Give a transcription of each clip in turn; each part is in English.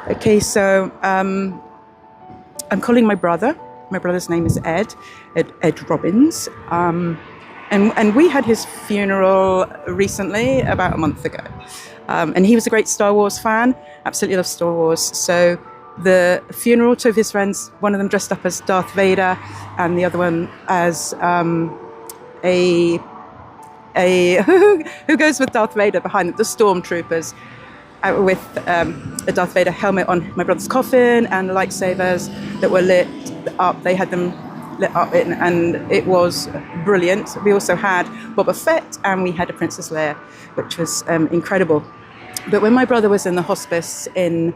Okay, so I'm calling my brother. My brother's name is Ed Robbins. And we had his funeral recently, about a month ago. And he was a great Star Wars fan, absolutely loved Star Wars. So the funeral, two of his friends, one of them dressed up as Darth Vader and the other one as a who goes with Darth Vader behind them, the stormtroopers, with a Darth Vader helmet on my brother's coffin and lightsabers that were lit up. They had them lit up and it was brilliant. We also had Boba Fett and we had a Princess Leia, which was incredible. But when my brother was in the hospice in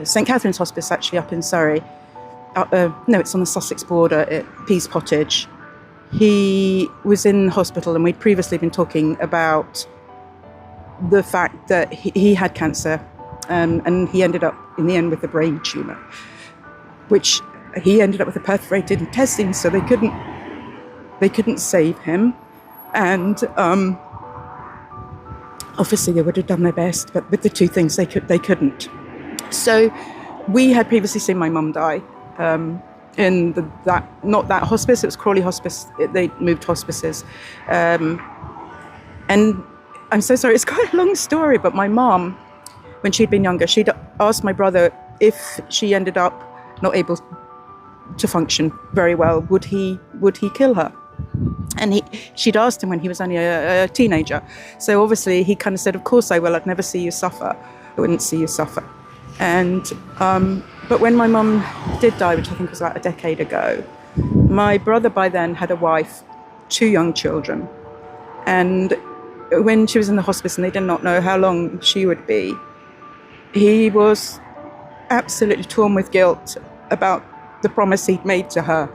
St Catherine's Hospice, actually up in Surrey, no, it's on the Sussex border at Pease Pottage, he was in hospital, and we'd previously been talking about the fact that he had cancer, and he ended up in the end with a brain tumour, which he ended up with a perforated intestine, so they couldn't save him. And obviously they would have done their best, but with the two things they couldn't. So we had previously seen my mum die in not that hospice, it was Crawley Hospice. They moved hospices, and I'm so sorry, it's quite a long story, but my mum, when she'd been younger, she'd asked my brother if she ended up not able to function very well, would he kill her? And she'd asked him when he was only a teenager. So obviously he kind of said, of course I will, I'd never see you suffer. I wouldn't see you suffer. And but when my mum did die, which I think was about a decade ago, my brother by then had a wife, 2 young children. And when she was in the hospice and they did not know how long she would be, he was absolutely torn with guilt about the promise he'd made to her,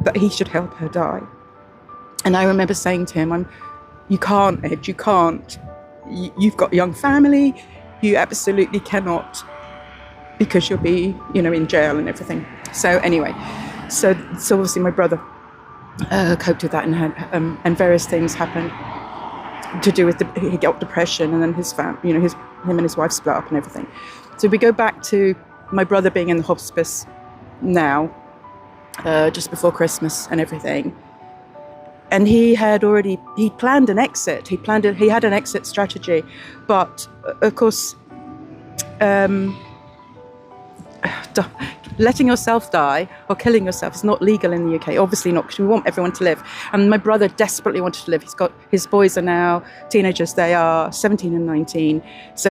that he should help her die. And I remember saying to him, you can't, Ed, you can't. You've got a young family, you absolutely cannot, because you'll be, in jail and everything. So anyway, so obviously my brother coped with that and had, and various things happened to do with he got depression, and then him and his wife split up and everything. So we go back to my brother being in the hospice now, just before Christmas and everything. And he planned an exit. He had an exit strategy, but of course, letting yourself die or killing yourself is not legal in the UK. Obviously not, because we want everyone to live. And my brother desperately wanted to live. His boys are now teenagers. They are 17 and 19. So